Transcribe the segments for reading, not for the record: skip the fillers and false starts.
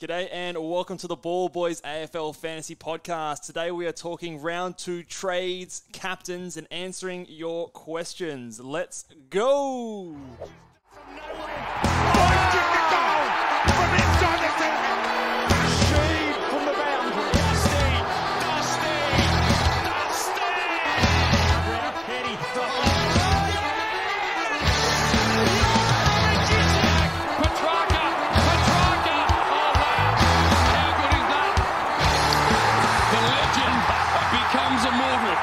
G'day and welcome to the Ball Boys AFL Fantasy Podcast. Today we are talking round 2 trades, captains, and answering your questions. Let's go! From nowhere, fighting the goal from inside the 10. Sheed from the boundary. Dusty! Petty. Petrarca! Oh wow! How good is that? The legend becomes immortal.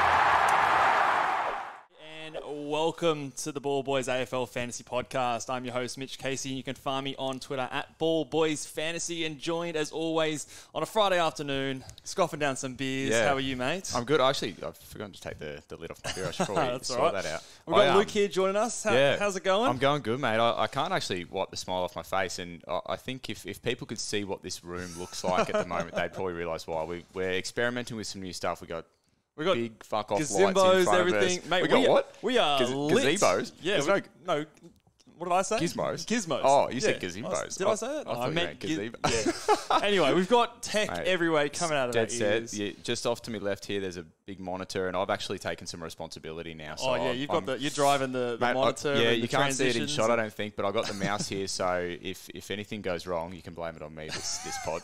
And welcome to the Ball Boys AFL Fantasy Podcast. I'm your host, Mitch Casey, and you can find me on Twitter at Ball Boys Fantasy, and joined as always on a Friday afternoon, scoffing down some beers. Yeah. How are you, mate? I'm good. Actually, I've forgotten to take the lid off my beer. I should probably That's sort all right. that out. We've got Luke here joining us. How's it going? I'm going good, mate. I can't actually wipe the smile off my face, and I think if people could see what this room looks like at the moment, they'd probably realise why. We're experimenting with some new stuff. We got big fuck off lights in gazimbos, front everything. of us. Mate, we got what? We are lit. Gazebos? Yeah. No. What did I say? Gizmos. Gizmos. Oh, you said gazimbos. Did I say that? I thought you meant gazebo. Yeah. Anyway, we've got tech Mate, everywhere coming out of our Dead set. ears. Yeah, just off to my left here, there's a big monitor, and I've actually taken some responsibility now. So You're driving the mate, monitor. yeah, and you the can't see it in transitions. shot, I don't think, but I've got the mouse here, so if anything goes wrong, you can blame it on me, this pod.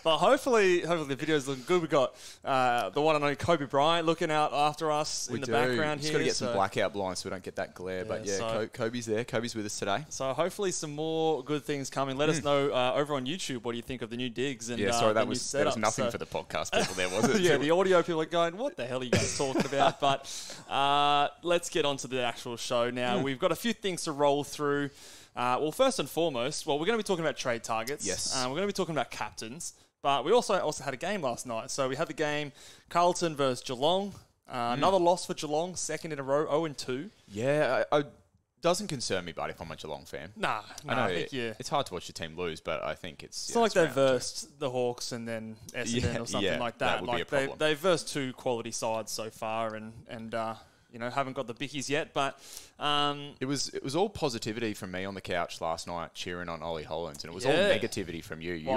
But hopefully the video's looking good. We've got the one and only Kobe Bryant looking out after us in the background here. Just got to get some blackout blinds so we don't get that glare. Yeah, But yeah, so- Kobe's there. Kobe's with us today. So hopefully some more good things coming. Let us know over on YouTube what do you think of the new digs and Yeah, sorry, the there new was setup. nothing for the podcast people there, was it? Yeah, the audio people are going, what the hell are you guys talking about? But let's get on to the actual show now. We've got a few things to roll through. Well, first and foremost, we're going to be talking about trade targets. Yes. We're going to be talking about captains. But we also had a game last night. So we had the game Carlton versus Geelong. Another loss for Geelong, second in a row, 0-2. Yeah, it doesn't concern me, but if I'm a Geelong fan. Nah, I know I think it's hard to watch your team lose, but I think it's... It's not like they versed the Hawks and then Essendon or something like that. That would be a problem. They've versed 2 quality sides so far and haven't got the bickies yet. But It was all positivity from me on the couch last night cheering on Ollie Hollands, and it was all Yeah. negativity from you.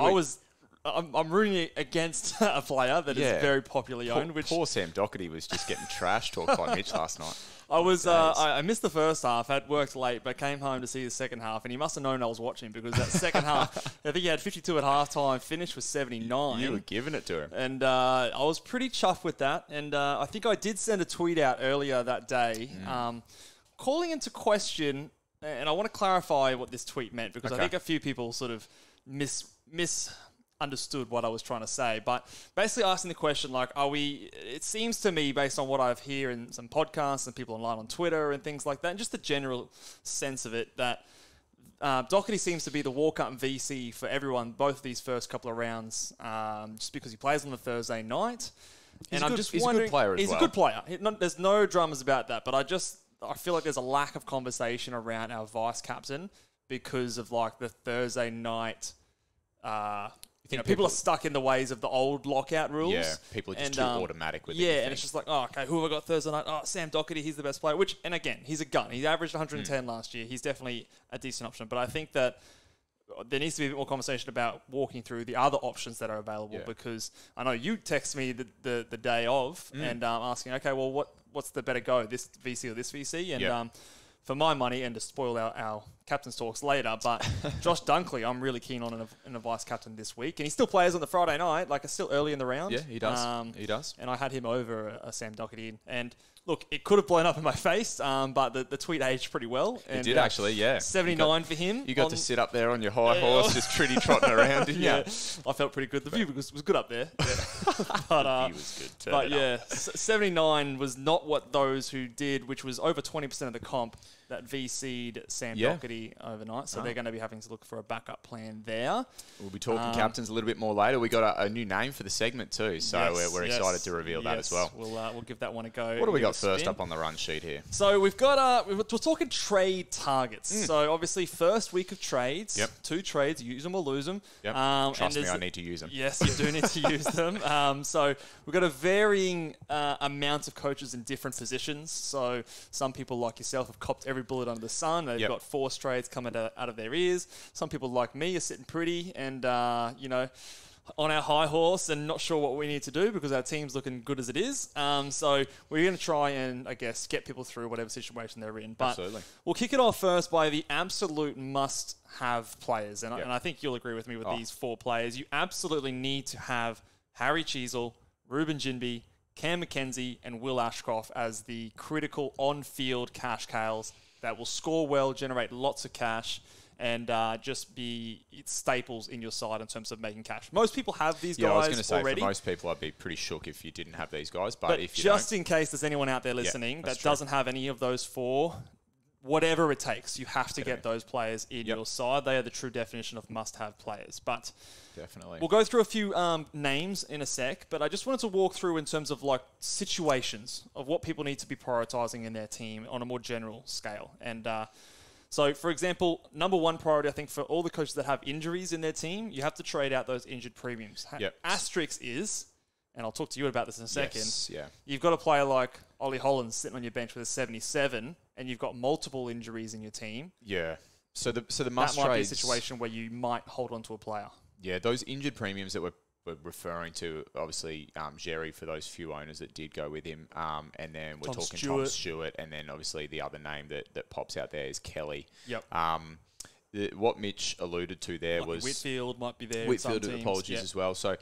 I'm rooting against a player that is very popularly owned. Poor Sam Doherty was just getting trash talked by Mitch last night. I missed the first half, had worked late, but came home to see the second half, and he must have known I was watching because that second half, I think he had 52 at halftime, finished with 79. You were giving it to him. And I was pretty chuffed with that. And I think I did send a tweet out earlier that day calling into question, and I want to clarify what this tweet meant because I think a few people sort of misunderstood what I was trying to say. But basically asking the question, like, it seems to me, based on what I've heard in some podcasts and people online on Twitter and things like that, and just the general sense of it, that Doherty seems to be the walk-up VC for everyone, both of these first couple of rounds, just because he plays on the Thursday night. He's a good player as well. He's a good player. There's no dramas about that, but I feel like there's a lack of conversation around our vice captain because of like the Thursday night. People are stuck in the ways of the old lockout rules. Yeah, people are just too automatic with it. Yeah, and it's just like, oh, okay, who have I got Thursday night? Oh, Sam Doherty, he's the best player. Which, and again, he's a gun. He averaged 110 last year. He's definitely a decent option. But I think that there needs to be a bit more conversation about walking through the other options that are available because I know you text me the day of and asking, okay, well, what's the better go, this VC or this VC? And for my money, and to spoil our captain's talks later, but Josh Dunkley, I'm really keen on in a vice captain this week. And he still plays on the Friday night, like it's still early in the round. Yeah, he does. He does. And I had him over a Sam Doherty. And look, it could have blown up in my face, but the tweet aged pretty well. And, it did actually, yeah. 79 for him. You got to sit up there on your high horse, just trotting around, didn't you? I felt pretty good. The view was good up there. But, the view was good. But yeah, 79 was not what those who did, which was over 20% of the comp that VC'd Sam Doherty overnight. So they're going to be having to look for a backup plan there. We'll be talking captains a little bit more later. We got a new name for the segment too, so we're excited to reveal that as well. We'll give that one a go. What do we got first up on the run sheet here? So we've got we're talking trade targets. So obviously first week of trades, 2 trades, use them or lose them. Yep. Trust me, I need to use them. Yes, you do need to use them. So we've got a varying amount of coaches in different positions. So some people like yourself have copped everything every bullet under the sun. They've Yep. got 4 straights coming out of their ears. Some people like me are sitting pretty and, on our high horse and not sure what we need to do because our team's looking good as it is. So we're going to try and, I guess, get people through whatever situation they're in. But Absolutely. we'll kick it off first by the absolute must-have players. And I think you'll agree with me with these 4 players. You absolutely need to have Harry Cheezel, Ruben Jinby, Cam McKenzie, and Will Ashcroft as the critical on-field cash cows that will score well, generate lots of cash, and just be staples in your side in terms of making cash. Most people have these guys already. I was going to say, for most people, I'd be pretty shook if you didn't have these guys. But if you just in case there's anyone out there listening that doesn't have any of those 4, whatever it takes, you have to get those players in your side. They are the true definition of must-have players. But definitely, we'll go through a few names in a sec, but I just wanted to walk through in terms of like situations of what people need to be prioritizing in their team on a more general scale. And so, for example, number 1 priority, I think, for all the coaches that have injuries in their team, you have to trade out those injured premiums. Asterisk is, and I'll talk to you about this in a second, you've got a player like Ollie Hollands sitting on your bench with a 77, and you've got multiple injuries in your team. Yeah. So the must that might trades, be a situation where you might hold on to a player. Yeah, those injured premiums that we're referring to, obviously, Jerry for those few owners that did go with him, and then we're talking Tom Stewart, and then obviously the other name that pops out there is Kelly. Yep. What Mitch alluded to there was Whitfield might be there. Whitfield, apologies as well. So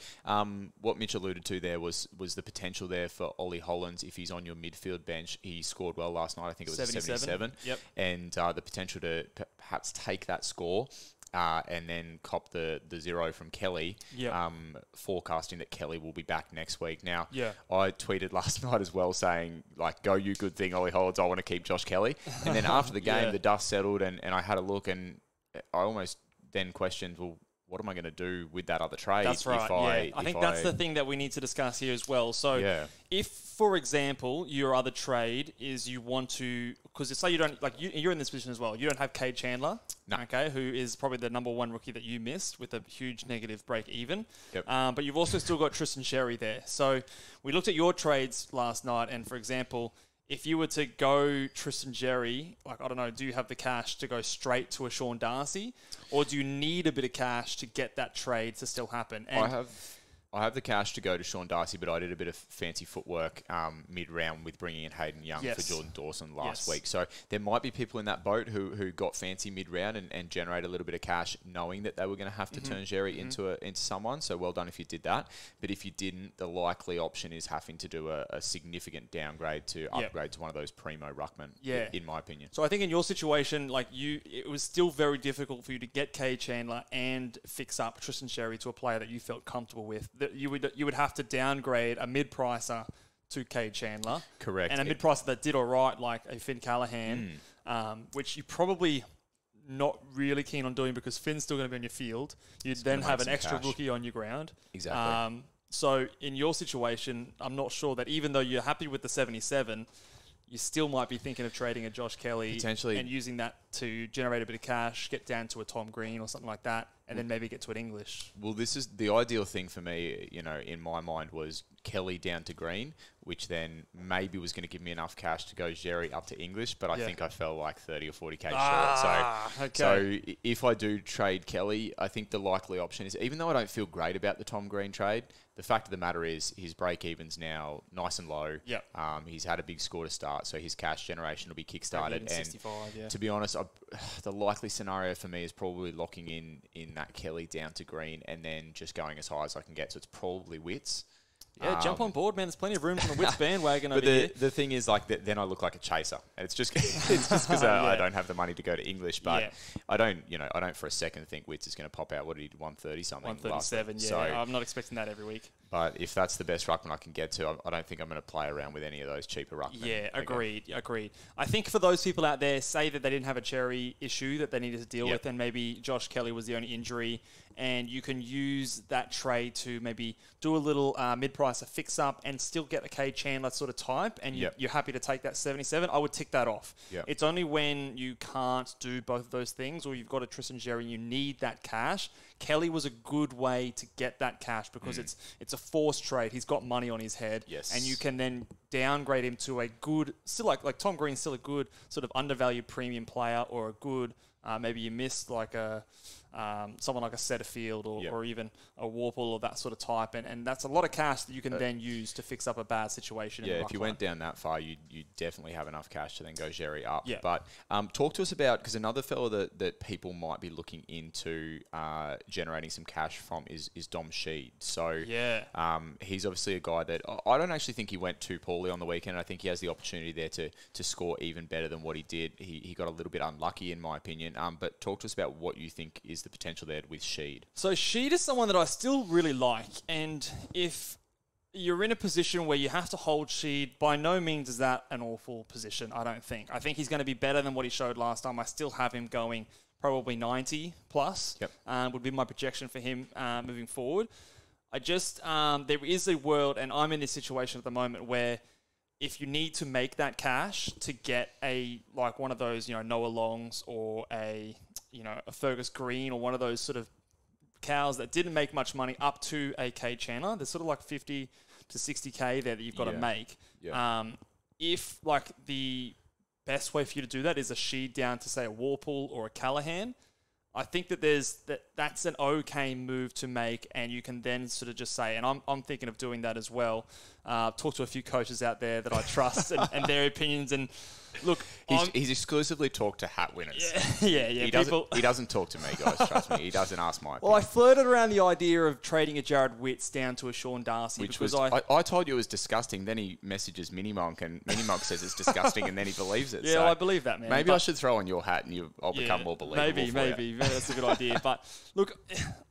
what Mitch alluded to there was the potential there for Ollie Hollands if he's on your midfield bench. He scored well last night. I think it was 77. Yep. And the potential to perhaps take that score. And then cop the 0 from Kelly, forecasting that Kelly will be back next week. Now, I tweeted last night as well saying, like, go you good thing, Ollie Hollands, I want to keep Josh Kelly. And then after the game, the dust settled and I had a look and I almost then questioned, well, what am I going to do with that other trade? That's right. I think that's the thing that we need to discuss here as well. So if, for example, your other trade is you want to, because say you don't, like you're in this position as well, you don't have Cade Chandler, okay, who is probably the number 1 rookie that you missed with a huge negative break even. Yep. But you've also still got Tristan Sherry there. So we looked at your trades last night, and for example, if you were to go Tristan Jerry, like, I don't know, do you have the cash to go straight to a Sean Darcy? Or do you need a bit of cash to get that trade to still happen? And I have the cash to go to Sean Darcy, but I did a bit of fancy footwork mid-round with bringing in Hayden Young for Jordan Dawson last week. So there might be people in that boat who got fancy mid-round and generate a little bit of cash knowing that they were going to have to turn Jerry into someone. So well done if you did that. But if you didn't, the likely option is having to do a significant downgrade to upgrade to one of those primo ruckmen, in my opinion. So I think in your situation, like it was still very difficult for you to get Cade Chandler and fix up Tristan Sherry to a player that you felt comfortable with. That you would have to downgrade a mid-pricer to Cade Chandler. Correct. And a mid-pricer that did all right, like a Finn Callahan, which you probably not really keen on doing because Finn's still going to be on your field. You'd then have an extra rookie on your ground. Exactly. So in your situation, I'm not sure that even though you're happy with the 77, you still might be thinking of trading a Josh Kelly potentially, and using that to generate a bit of cash, get down to a Tom Green or something like that, and then maybe get to an English. Well, this is the ideal thing for me, in my mind was Kelly down to Green, which then maybe was going to give me enough cash to go Jerry up to English, but I think I fell like 30 or 40k short. So if I do trade Kelly, I think the likely option is, even though I don't feel great about the Tom Green trade, the fact of the matter is his break-even's now nice and low. Yep. He's had a big score to start, so his cash generation will be kickstarted. 65, to be honest, the likely scenario for me is probably locking in that Kelly down to Green and then just going as high as I can get. So it's probably Wits. Yeah, jump on board, man. There's plenty of room on the Wits bandwagon over here. But the thing is, like, then I look like a chaser, and it's just because I don't have the money to go to English. But I don't for a second think Wits is going to pop out. What did he 130 something? 137. Yeah, so, I'm not expecting that every week. But if that's the best ruckman I can get to, I don't think I'm going to play around with any of those cheaper ruckmen. Yeah, agreed. I think for those people out there, say that they didn't have a Cherry issue that they needed to deal with, and maybe Josh Kelly was the only injury, and you can use that trade to maybe do a little mid-price mid-price, a fix-up, and still get a Cade Chandler sort of type, and you're happy to take that 77, I would tick that off. Yep. It's only when you can't do both of those things, or you've got a Tristan Xerri and you need that cash. Kelly was a good way to get that cash because it's a forced trade. He's got money on his head, and you can then downgrade him to a good, still like Tom Green's still a good sort of undervalued premium player, or a good, maybe you missed like someone like a Setterfield or even a Warple or that sort of type. And that's a lot of cash that you can then use to fix up a bad situation. Yeah, if you went down that far, you definitely have enough cash to then go Xerri up. Yeah. But talk to us about, because another fellow that people might be looking into generating some cash from is Dom Sheed. So he's obviously a guy that I don't actually think he went too poorly on the weekend. I think he has the opportunity there to score even better than what he did. He got a little bit unlucky in my opinion. But talk to us about what you think is the potential there with Sheed. So Sheed is someone that I still really like, and if you're in a position where you have to hold Sheed, by no means is that an awful position, I don't think. I think he's going to be better than what he showed last time. I still have him going probably 90 plus, would be my projection for him moving forward. I just, there is a world, and I'm in this situation at the moment where if you need to make that cash to get like one of those, Noah Longs or a Fergus Green or one of those sort of cows that didn't make much money up to a Cade Chandler, there's sort of like 50 to 60K there that you've got to make. Yeah. If like the best way for you to do that is a Sheed down to say a Warple or a Callahan, I think that that's an okay move to make, and you can then sort of just say, and I'm thinking of doing that as well. Talk to a few coaches out there that I trust and their opinions. And look, he's exclusively talked to hat winners. Yeah. He doesn't talk to me, guys. Trust me, he doesn't ask my opinion. Well, I flirted around the idea of trading a Jared Witts down to a Sean Darcy, which was I told you it was disgusting. Then he messages Minimonk, and Minimonk says it's disgusting, and then he believes it. Yeah, so well, I believe that, man. Maybe I should throw on your hat, and I'll become more believable. Maybe that's a good idea. But look,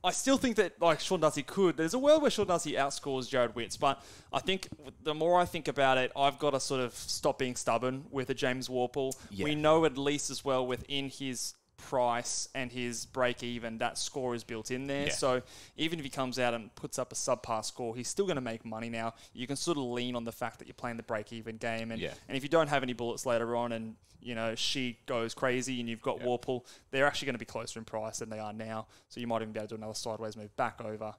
I still think that like Sean Darcy could. There's a world where Sean Darcy outscores Jared Witts, but I think the more I think about it, I've got to sort of stop being stubborn with a James Warple. Yeah. We know at least as well within his price and his break even, that score is built in there. Yeah. So even if he comes out and puts up a subpar score, he's still going to make money now. You can sort of lean on the fact that you're playing the break even game. And if you don't have any bullets later on and, she goes crazy and you've got Warple, they're actually going to be closer in price than they are now. So you might even be able to do another sideways move back over.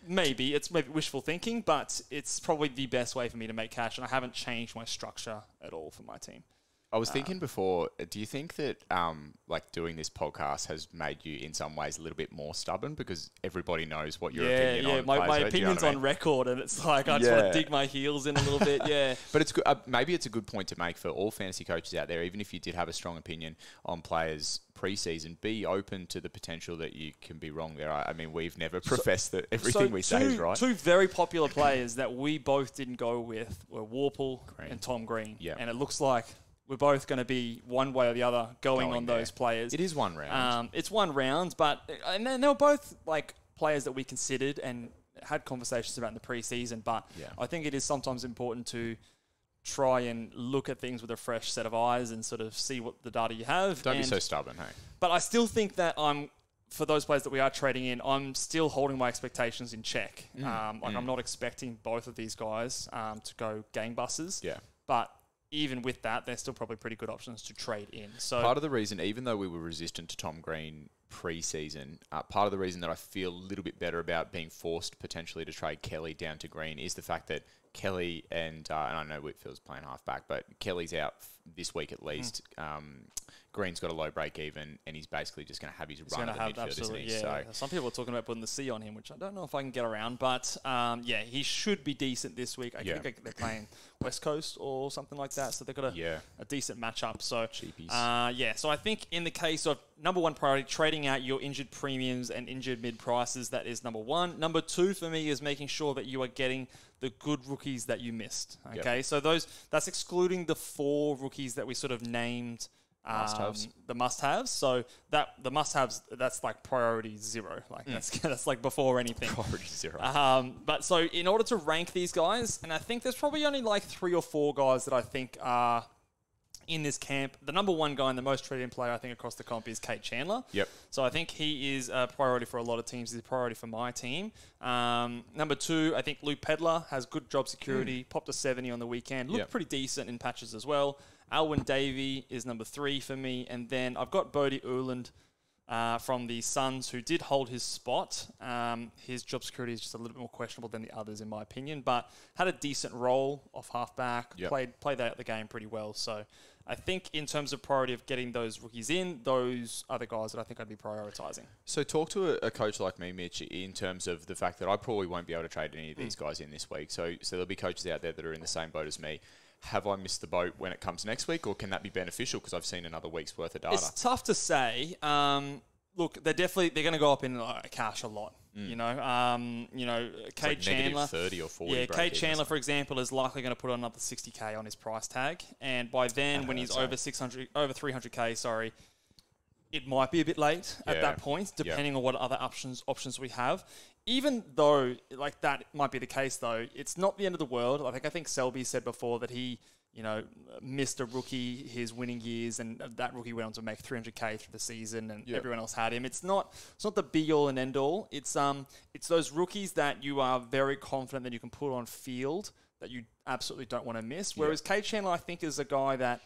Maybe it's wishful thinking, but it's probably the best way for me to make cash, and I haven't changed my structure at all for my team. I was thinking before, do you think that like doing this podcast has made you in some ways a little bit more stubborn because everybody knows what your opinion on my players opinion's on record, and it's like I just want to dig my heels in a little bit. Yeah, but it's good. Maybe it's a good point to make for all fantasy coaches out there. Even if you did have a strong opinion on players pre-season, be open to the potential that you can be wrong there. I mean, we've never professed that everything we say is right. Two very popular players that we both didn't go with were Warple and Tom Green. Yeah, and it looks like we're both going to be one way or the other going on those players. It is one round. It's one round, and then they were both like players that we considered and had conversations about in the preseason. But I think it is sometimes important to try and look at things with a fresh set of eyes and sort of see what the data you have. Don't be so stubborn, hey. But I still think that for those players that we are trading in, I'm still holding my expectations in check. I'm not expecting both of these guys to go gangbusters. Yeah. But even with that, they're still probably pretty good options to trade in. So part of the reason, even though we were resistant to Tom Green pre-season, part of the reason that I feel a little bit better about being forced potentially to trade Kelly down to Green is the fact that Kelly and I know Whitfield's playing halfback, but Kelly's out this week at least. Green's got a low break even, and he's basically just going to have his run at the midfield, isn't he? So some people are talking about putting the C on him, which I don't know if I can get around, but he should be decent this week. I think they're playing West Coast or something like that, so they've got a decent matchup. So cheapies. So I think in the case of number one priority, trading out your injured premiums and injured mid prices, that is number one. Number two for me is making sure that you are getting the good rookies that you missed. Okay, so that's excluding the 4 rookies that we sort of named. The must-haves. So the must-haves, that's like priority 0. Like that's like before anything. Priority 0. But so in order to rank these guys, and I think there's probably only like 3 or 4 guys that I think are in this camp. The number one guy and the most traded player, I think, across the comp is Kate Chandler. Yep. So I think he is a priority for a lot of teams. He's a priority for my team. Number 2, I think Luke Pedler has good job security. Popped a 70 on the weekend. Looked pretty decent in patches as well. Alwyn Davey is number 3 for me. And then I've got Bodie Uland from the Suns, who did hold his spot. His job security is just a little bit more questionable than the others, in my opinion, but had a decent role off halfback, played that out the game pretty well. So I think in terms of priority of getting those rookies in, those are the guys that I think I'd be prioritising. So talk to a coach like me, Mitch, in terms of the fact that I probably won't be able to trade any of these guys in this week. So there'll be coaches out there that are in the same boat as me. Have I missed the boat when it comes next week, or can that be beneficial because I've seen another week's worth of data? It's tough to say. Look, they're going to go up in cash a lot. You know, Kate Chandler, 30 or 40. Yeah, Kate Chandler, for example, is likely going to put on another 60K on his price tag, and by then, when he's over 300K, sorry, it might be a bit late at that point, depending on what other options we have. Even though, like, that might be the case, though, it's not the end of the world. I think Selby said before that he, missed a rookie his winning years, and that rookie went on to make 300K through the season, and everyone else had him. It's not the be all and end all. It's those rookies that you are very confident that you can put on field that you absolutely don't want to miss. Whereas Kate Chandler, I think, is a guy that,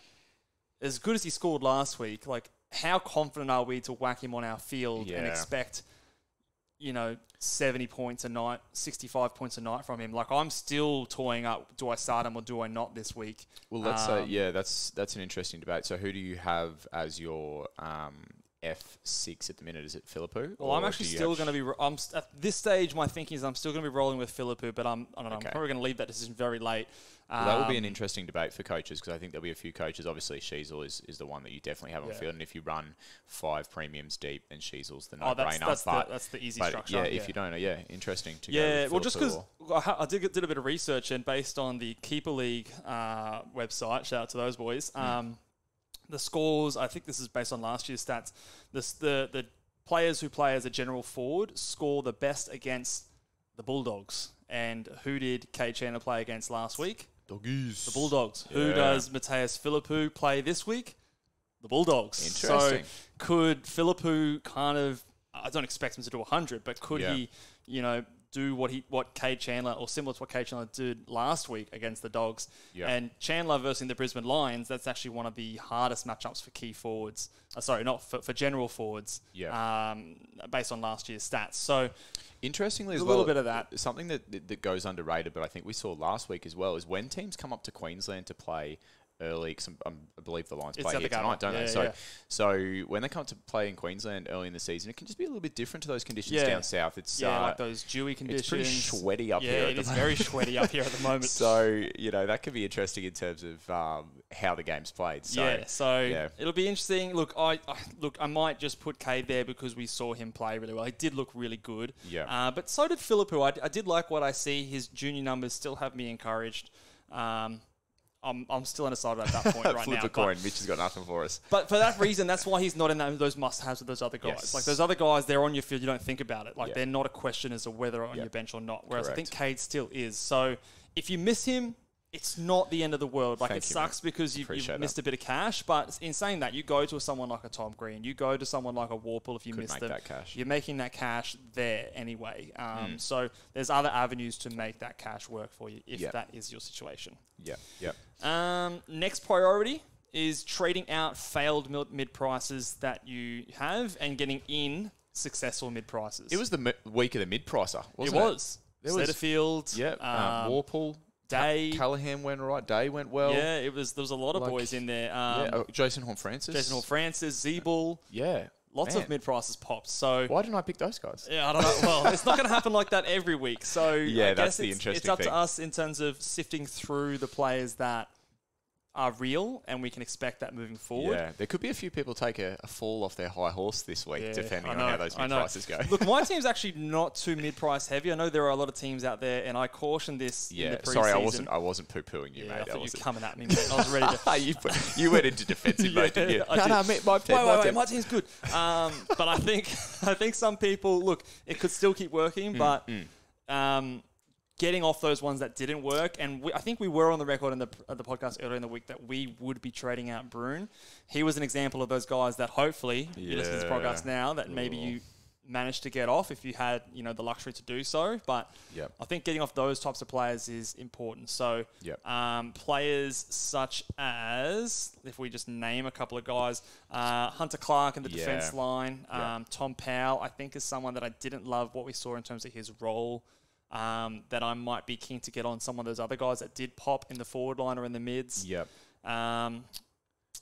as good as he scored last week, like, how confident are we to whack him on our field and expect 70 points a night, 65 points a night from him? Like, I'm still toying up, do I start him or do I not this week? Well, let's say, that's an interesting debate. So who do you have as your F6 at the minute? Is it Philippou? Well, I'm actually still going to be... at this stage, my thinking is I'm still going to be rolling with Philippou, but I don't know. Okay. I'm probably going to leave that decision very late. Well, that will be an interesting debate for coaches, because I think there'll be a few coaches. Obviously, Sheasel is the one that you definitely have on field, and if you run 5 premiums deep, then Sheasel's the no-brainer. That's the easy structure. Yeah, if you don't know, interesting to go with well, just because I did a bit of research, and based on the Keeper League website, shout out to those boys, the scores, I think this is based on last year's stats, the players who play as a general forward score the best against the Bulldogs. And who did Kate Chandler play against last week? Doggies. The Bulldogs. Yeah. Who does Mateus Philippou play this week? The Bulldogs. Interesting. So could Philippou kind of, I don't expect him to do 100, but could he, do what Kate Chandler, or similar to what Kate Chandler did last week against the Dogs? Yeah. And Chandler versus the Brisbane Lions, that's actually one of the hardest matchups for key forwards. Not for general forwards. Yeah. Based on last year's stats. So interestingly, as well, a little bit of that. Something that goes underrated, but I think we saw last week as well, is when teams come up to Queensland to play early, because I believe the Lions play here tonight, don't they? So when they come up to play in Queensland early in the season, it can just be a little bit different to those conditions down south. It's like those dewy conditions. It's pretty sweaty up here. It is very sweaty up here at the moment. So that could be interesting in terms of how the game's played. So, it'll be interesting. Look, I might just put Cade there because we saw him play really well. He did look really good. Yeah. But so did Philippou. I did like what I see. His junior numbers still have me encouraged. I'm still undecided at that point right now. Flip a coin. Mitch has got nothing for us. But for that reason, that's why he's not in those must-haves with those other guys. Yes. Like, those other guys, they're on your field. You don't think about it. Like, they're not a question as to whether on your bench or not. Whereas I think Cade still is. So if you miss him, it's not the end of the world. Like, it sucks because you've missed a bit of cash. But in saying that, you go to someone like a Tom Green. You go to someone like a Warple if you miss them. That cash. You're making that cash there anyway. So there's other avenues to make that cash work for you if that is your situation. Next priority is trading out failed mid-prices that you have and getting in successful mid-prices. It was the week of the mid-pricer, wasn't it? It was. Setterfield. Warple. Day. Callahan went right. Day went well. Yeah, there was a lot of boys in there. Jason Horn-Francis. Zeeble. Yeah. Lots of mid-prices popped. So why didn't I pick those guys? Yeah, I don't know. Well, it's not going to happen like that every week. So I that's guess the interesting it's up thing. to us in terms of sifting through the players that are real, and we can expect that moving forward. Yeah, there could be a few people take a fall off their high horse this week, depending on how those mid-prices go. Look, my team's actually not too mid-price heavy. I know there are a lot of teams out there, and I caution this in the preseason. Sorry, I wasn't poo-pooing you, mate. I thought you were coming at me, mate. I was ready to... you went into defensive mode, didn't you? My team's good. But I think some people... Look, it could still keep working, but... getting off those ones that didn't work. And I think we were on the record in the podcast earlier in the week that we would be trading out Bruin. He was an example of those guys that hopefully you listen to this podcast now that maybe you managed to get off if you had, the luxury to do so. But I think getting off those types of players is important. So players such as, if we just name a couple of guys, Hunter Clark in the defense line, Tom Powell, I think is someone that I didn't love what we saw in terms of his role, that I might be keen to get on some of those other guys that did pop in the forward line or in the mids.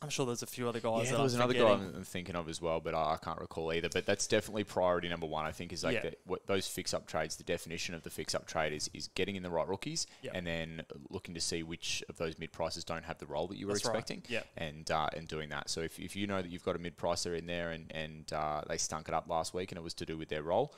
I'm sure there's a few other guys. Yeah, there was another guy I'm thinking of as well, but I can't recall either. But that's definitely priority number one, I think, is like those fix-up trades. The definition of the fix-up trade is getting in the right rookies and then looking to see which of those mid-prices don't have the role that you were expecting and doing that. So if you know that you've got a mid-pricer in there and they stunk it up last week and it was to do with their role,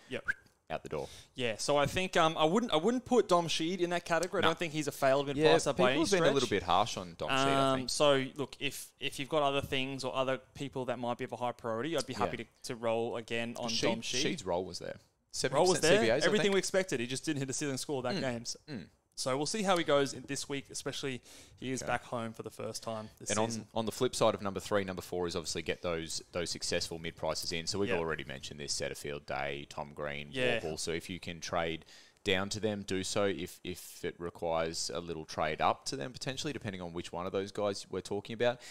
out the door. Yeah, so I think I wouldn't put Dom Sheed in that category. No. I don't think he's a failed mid-pricer by any stretch. People have been a little bit harsh on Dom Sheed, I think. So, look, if you've got other things or other people that might be of a high priority, I'd be happy to roll again on Dom Sheed. Sheed's role was there. 70% role was there. CBAs, everything we expected. He just didn't hit a ceiling score that game. So we'll see how he goes this week, especially he is back home for the first time this season. On the flip side of number 3, number 4 is obviously get those successful mid-prices in. So we've already mentioned this, Setterfield, Day, Tom Green, Warble. So if you can trade down to them, do so. If it requires a little trade up to them, potentially, depending on which one of those guys we're talking about,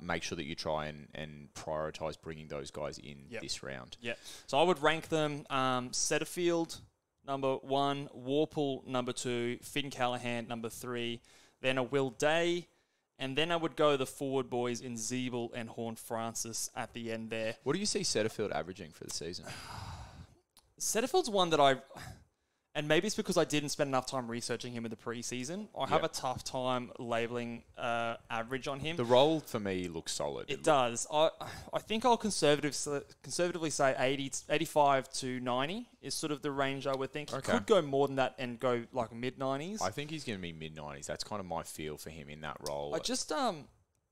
make sure that you try and prioritise bringing those guys in this round. Yeah. So I would rank them Setterfield, number 1, Warple, number 2, Finn Callahan, number 3, then a Will Day, and then I would go the forward boys in Zeeble and Horn-Francis at the end there. What do you see Setterfield averaging for the season? Setterfield's one that and maybe it's because I didn't spend enough time researching him in the preseason. I have a tough time labelling average on him. The role for me looks solid. It does. I think I'll conservatively say 85 to 90 is sort of the range I would think. He could go more than that and go like mid-90s. I think he's going to be mid-90s. That's kind of my feel for him in that role. I just I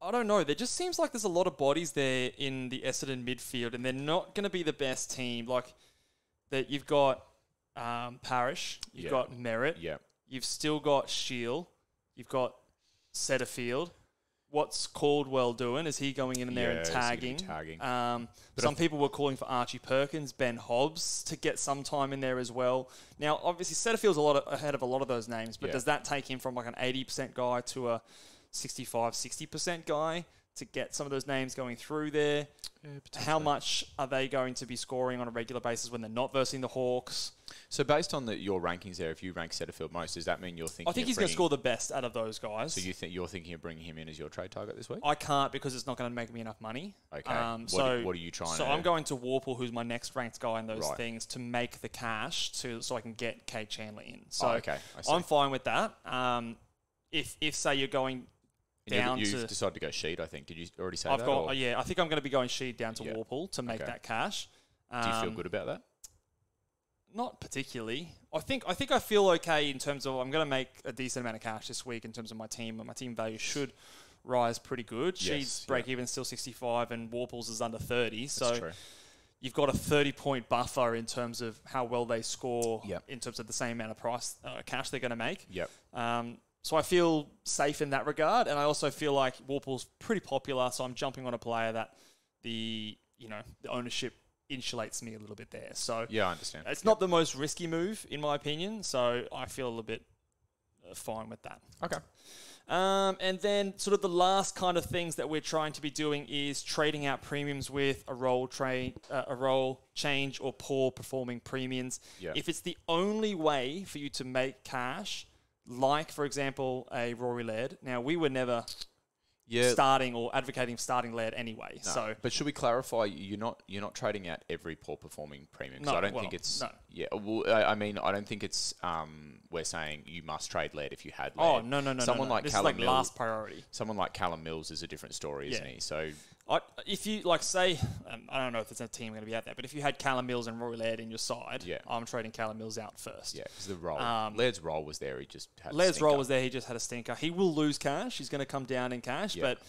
don't know. There just seems like there's a lot of bodies there in the Essendon midfield, and they're not going to be the best team. Like that, you've got Parrish, you've got Merritt, you've still got Shield, you've got Setterfield. What's Caldwell doing? Is he going in there and tagging? Some people were calling for Archie Perkins, Ben Hobbs to get some time in there as well. Now, obviously, Setterfield's ahead of a lot of those names, but does that take him from like an 80% guy to a 65-60% guy to get some of those names going through there? How much are they going to be scoring on a regular basis when they're not versing the Hawks? So based on your rankings there, if you rank Setterfield most, does that mean you're thinking? I think he's going to score the best out of those guys. So you're thinking of bringing him in as your trade target this week? I can't because it's not going to make me enough money. Okay. What are you trying to do? So I'm going to Warple, who's my next ranked guy in those things, to make the cash so I can get Kate Chandler in. So I'm fine with that. If say you're going down you've decided to go Sheed, I think. Did you already say that? I think I'm going to be going Sheed down to Warple to make that cash. Do you feel good about that? Not particularly. I think I feel okay in terms of I'm going to make a decent amount of cash this week in terms of my team. My team value should rise pretty good. Sheed's break even still 65 and Warple's is under 30. So you've got a 30-point buffer in terms of how well they score in terms of the same amount of cash they're going to make. So I feel safe in that regard, and I also feel like Warple's pretty popular, so I'm jumping on a player that the ownership insulates me a little bit there. So I understand. It's not the most risky move, in my opinion, so I feel a little bit fine with that. Okay. And then sort of the last kind of things that we're trying to be doing is trading out premiums with a role change or poor performing premiums. If it's the only way for you to make cash, like, for example, a Rory Laird. Now, we were never starting or advocating starting Laird anyway. No. So, but should we clarify? You're not trading out every poor performing premium. No, I don't think it's. No. Yeah. Well, I mean, I don't think it's. We're saying you must trade Laird if you had Oh Laird. no. Someone like this Callum is like Mills, last priority. Someone like Callum Mills is a different story, isn't he? So. If you, like, say, I don't know if there's a team going to be out there, but if you had Callum Mills and Rory Laird in your side, I'm trading Callum Mills out first. Yeah, because the role, Laird's role was there. He just had Laird's role was there. He just had a stinker. He will lose cash. He's going to come down in cash, but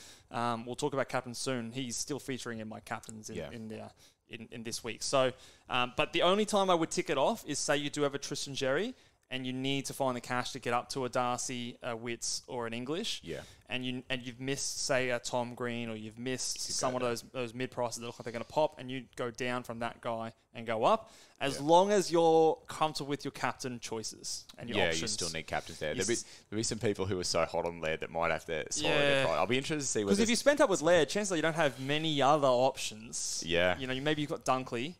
we'll talk about captains soon. He's still featuring in my captains in this week. So, but the only time I would tick it off is say you do have a Tristan Jerry and you need to find the cash to get up to a Darcy, a Witts, or an English. Yeah. And you've missed, say, a Tom Green, or you've missed some of those mid prices that look like they're going to pop, and you go down from that guy and go up. As long as you're comfortable with your captain choices and your options. You still need captains there. There'll be some people who are so hot on Laird that might have to swallow their pride. I'll be interested to see because if you spent up with Laird, chances are you don't have many other options. Yeah. You know, maybe you've got Dunkley.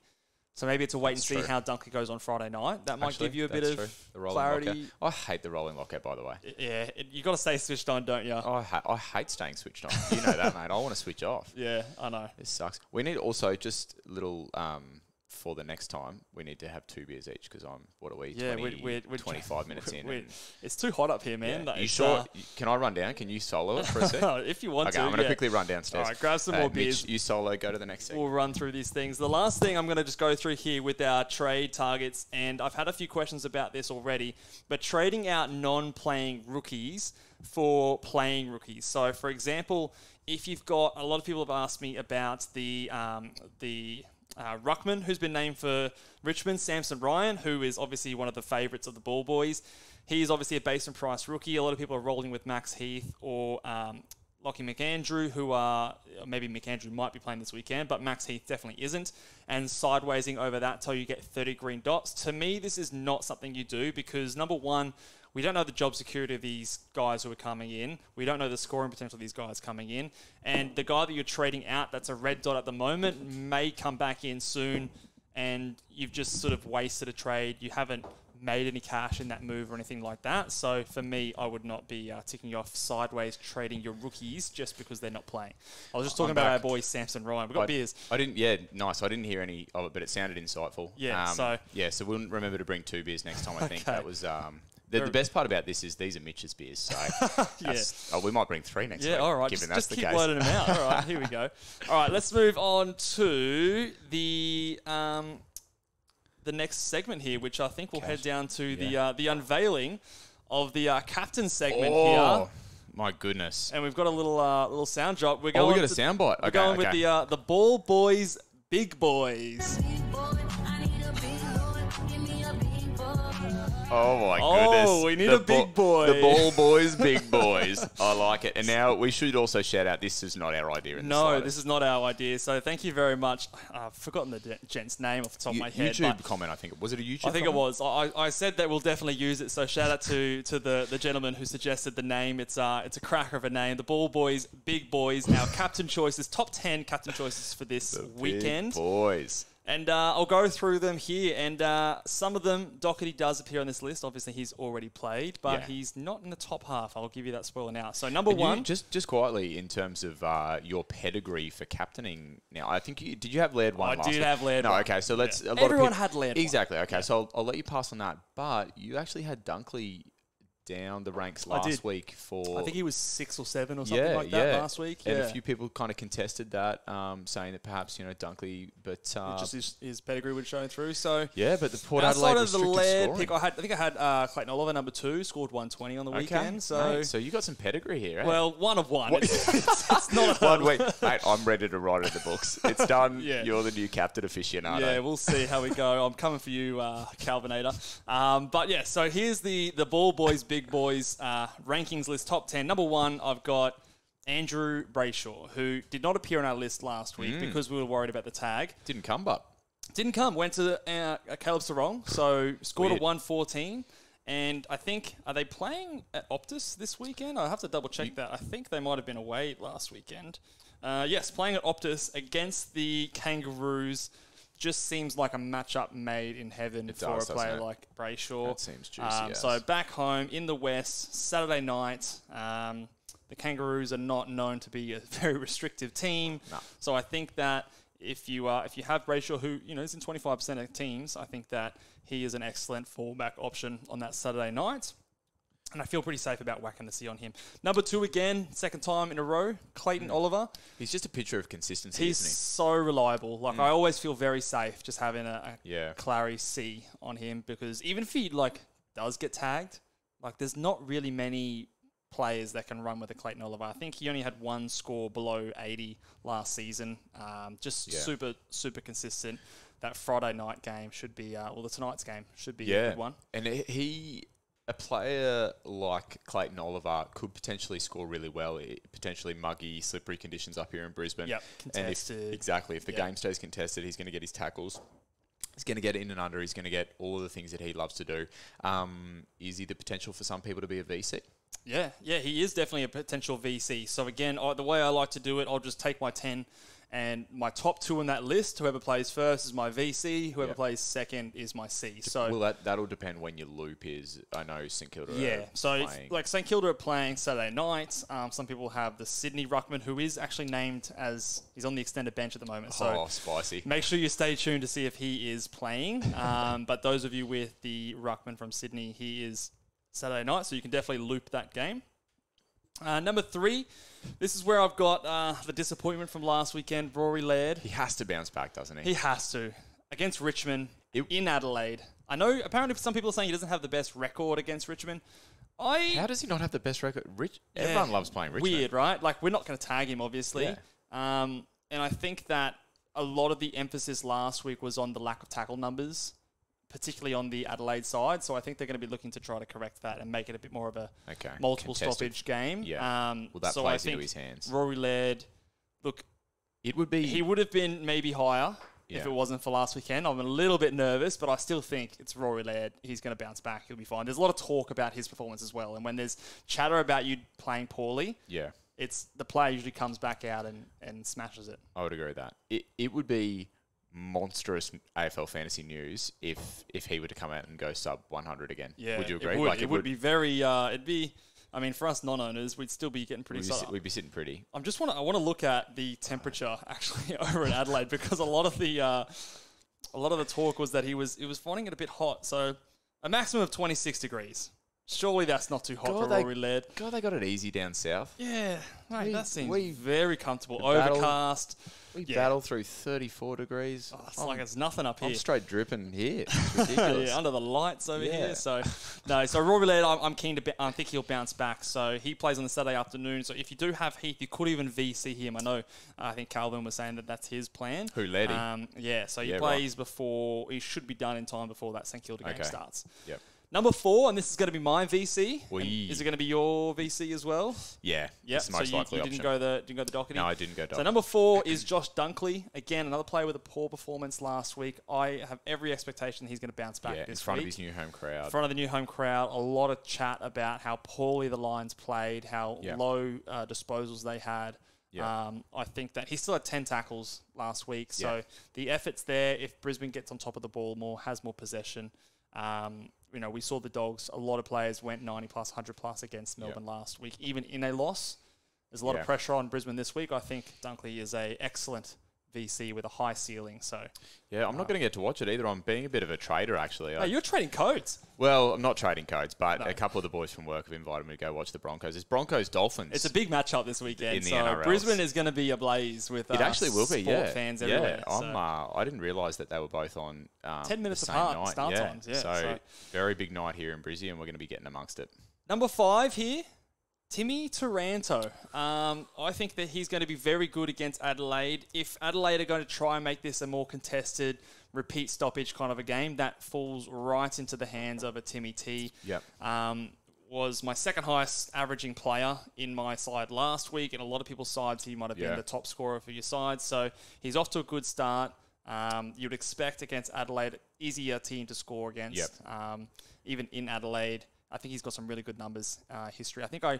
So maybe it's a wait and see how Dunkley goes on Friday night. That might give you a bit of clarity. I hate the rolling lockout, by the way. Yeah, you got to stay switched on, don't you? I hate staying switched on. You know that, mate. I want to switch off. Yeah, I know. This sucks. We need also just little for the next time. We need to have 2 beers each because what are we? Yeah, we're 25 minutes in. It's too hot up here, man. Yeah. You sure? Can I run down? Can you solo it for a sec? If you want to. Okay, I'm going to quickly run downstairs. All right, grab some more beers. Mitch, you solo, go to the next segment. We'll run through these things. The last thing I'm going to just go through here with our trade targets, and I've had a few questions about this already, but trading out non-playing rookies for playing rookies. So, for example, if you've got, a lot of people have asked me about the Ruckman, who's been named for Richmond, Samson Ryan, who is obviously one of the favourites of the Ball Boys. He's obviously a base and price rookie. A lot of people are rolling with Max Heath or Lockie McAndrew, maybe McAndrew might be playing this weekend, but Max Heath definitely isn't. And sidewaysing over that till you get 30 green dots. To me, this is not something you do because, number one, we don't know the job security of these guys who are coming in. We don't know the scoring potential of these guys coming in. And the guy that you're trading out that's a red dot at the moment may come back in soon, and you've just sort of wasted a trade. You haven't made any cash in that move or anything like that. So for me, I would not be ticking you off sideways trading your rookies just because they're not playing. I was just talking about our boy Samson Ryan. We've got beers. Nice. I didn't hear any of it, but it sounded insightful. Yeah, so we'll remember to bring 2 beers next time, I think. That was... The best part about this is these are Mitch's beers, so we might bring 3 next week. Yeah, all right. Just keep loading them out. All right, here we go. All right, let's move on to the next segment here, which I think we'll head down to the unveiling of the captain segment here. My goodness! And we've got a little sound drop. We got a soundbite. We're going with the Ball Boys Big Boys. Oh, my goodness. Oh, we need a big boy. The Ball Boys, Big Boys. I like it. And now we should also shout out, this is not our idea. This is not our idea. So thank you very much. I've forgotten the gent's name off the top of my head. YouTube comment, I think. Was it a YouTube comment? I think it was. I said that we'll definitely use it. So shout out to the gentleman who suggested the name. It's a cracker of a name. The Ball Boys, Big Boys. Our captain choices, top 10 captain choices for this weekend. Big boys. And I'll go through them here. And some of them, Doherty does appear on this list. Obviously, he's already played, but he's not in the top half. I'll give you that spoiler now. So, number one. Just quietly, in terms of your pedigree for captaining now, I think did you have Laird one last week? I did have Laird one. No, okay. So let's... Everyone had Laird one. Exactly. Okay, so I'll let you pass on that. But you actually had Dunkley down the ranks last week for... I think he was 6 or 7 or something like that last week. And a few people kind of contested that, saying that perhaps, Dunkley, but... just his pedigree would show through, so... Yeah, but the Port Adelaide restricted scoring. Pick, I think I had Clayton Oliver, number 2, scored 120 on the weekend, so... Mate, so you got some pedigree here, eh? Well, one of one. It's not a... 1 week. Mate, I'm ready to write it in the books. It's done. You're the new captain aficionado. Yeah, we'll see how we go. I'm coming for you, Calvinator. But yeah, so here's the Ball Boys, Big Boys... rankings list, top 10. Number 1, I've got Andrew Brayshaw, who did not appear on our list last week because we were worried about the tag. Didn't come. Went to Caleb Sarong, so scored a 114. And I think, are they playing at Optus this weekend? I'll have to double check that. I think they might have been away last weekend. Yes, playing at Optus against the Kangaroos. Just seems like a matchup made in heaven for a player like Brayshaw. That seems juicy, So back home in the West, Saturday night, the Kangaroos are not known to be a very restrictive team. No. So I think that if you have Brayshaw, who is in 25% of teams, I think that he is an excellent fallback option on that Saturday night. And I feel pretty safe about whacking the C on him. Number 2 again, second time in a row, Clayton Oliver. He's just a picture of consistency, He's isn't he? So reliable. I always feel very safe just having a Clary C on him, because even if he does get tagged, there's not really many players that can run with a Clayton Oliver. I think he only had 1 score below 80 last season. Super, super consistent. that Friday night game should be, tonight's game should be a good one. And a player like Clayton Oliver could potentially score really well. Potentially muggy, slippery conditions up here in Brisbane. Yep, contested. If the game stays contested, he's going to get his tackles. He's going to get in and under. He's going to get all of the things that he loves to do. Is he the potential for some people to be a VC? Yeah, he is definitely a potential VC. So again, the way I like to do it, I'll just take my 10 and my top 2 in that list. Whoever plays first is my VC. Whoever plays second is my C. So that'll depend when your loop is. I know St Kilda. So like St Kilda are playing Saturday night. Some people have the Sydney ruckman, who is actually named as he's on the extended bench at the moment. So spicy. Make sure you stay tuned to see if he is playing. But those of you with the ruckman from Sydney, he is Saturday night, so you can definitely loop that game. Number 3, this is where I've got the disappointment from last weekend, Rory Laird. He has to bounce back, doesn't he? He has to. Against Richmond in Adelaide. I know apparently some people are saying he doesn't have the best record against Richmond. How does he not have the best record? Everyone loves playing Richmond. Weird, right? Like, we're not going to tag him, obviously. Yeah. And I think that a lot of the emphasis last week was on the lack of tackle numbers, particularly on the Adelaide side. So I think they're going to be looking to try to correct that and make it a bit more of a multiple stoppage game. Yeah. That plays into his hands. Rory Laird, look, he would have been maybe higher if it wasn't for last weekend. I'm a little bit nervous, but I still think it's Rory Laird. He's going to bounce back. He'll be fine. There's a lot of talk about his performance as well. And when there's chatter about you playing poorly, it's the player usually comes back out and smashes it. I would agree with that. It would be monstrous AFL fantasy news if he were to come out and go sub 100 again. Yeah, would you agree? It would be very. It'd be. I mean, for us non-owners, we'd still be getting pretty. We'd be sitting pretty. I want to look at the temperature actually over in Adelaide, because a lot of the talk was that he was finding it a bit hot. So a maximum of 26 degrees. Surely that's not too hot for Rory Laird. God, they got it easy down south. Yeah, mate, that seems very comfortable. Overcast. We battle through 34 degrees. Oh, it's like it's nothing up here. I'm straight dripping here. It's ridiculous. Under the lights over here. So Rory Laird, I'm keen to. I think he'll bounce back. So he plays on the Saturday afternoon. So if you do have Heath, you could even VC him. I think Calvin was saying that that's his plan. Who led him? So he plays before. He should be done in time before that St Kilda game starts. Yep. Number 4, and this is going to be my VC. Is it going to be your VC as well? Yeah. Yeah. So you didn't go the Doherty? No, I didn't go Doherty. So number 4 is Josh Dunkley. Again, another player with a poor performance last week. I have every expectation he's going to bounce back this week. In front of his new home crowd. In front of the new home crowd. A lot of chat about how poorly the Lions played, how low disposals they had. Yeah. I think that he still had 10 tackles last week. So the effort's there. If Brisbane gets on top of the ball more, has more possession. We saw the Dogs. A lot of players went 90 plus, 100 plus against Melbourne last week, even in a loss. There's a lot of pressure on Brisbane this week. I think Dunkley is a excellent VC with a high ceiling. So I'm not going to get to watch it either. I'm being a bit of a trader, actually. You're trading codes. Well, I'm not trading codes, but a couple of the boys from work have invited me to go watch the Broncos. It's Broncos-Dolphins. It's a big matchup this weekend. In the NRL. Brisbane is going to be ablaze with it actually will be, fans everywhere. I didn't realise that they were both on 10 minutes the same apart night. start times. Yeah, so very big night here in Brizzy, and we're going to be getting amongst it. Number 5 here. Timmy Taranto. I think that he's going to be very good against Adelaide. If Adelaide are going to try and make this a more contested, repeat stoppage kind of a game, that falls right into the hands of a Timmy T. Yep. Was my second highest averaging player in my side last week. In a lot of people's sides, he might have been the top scorer for your side. So he's off to a good start. You'd expect against Adelaide, easier team to score against, even in Adelaide. I think he's got some really good numbers history. I think I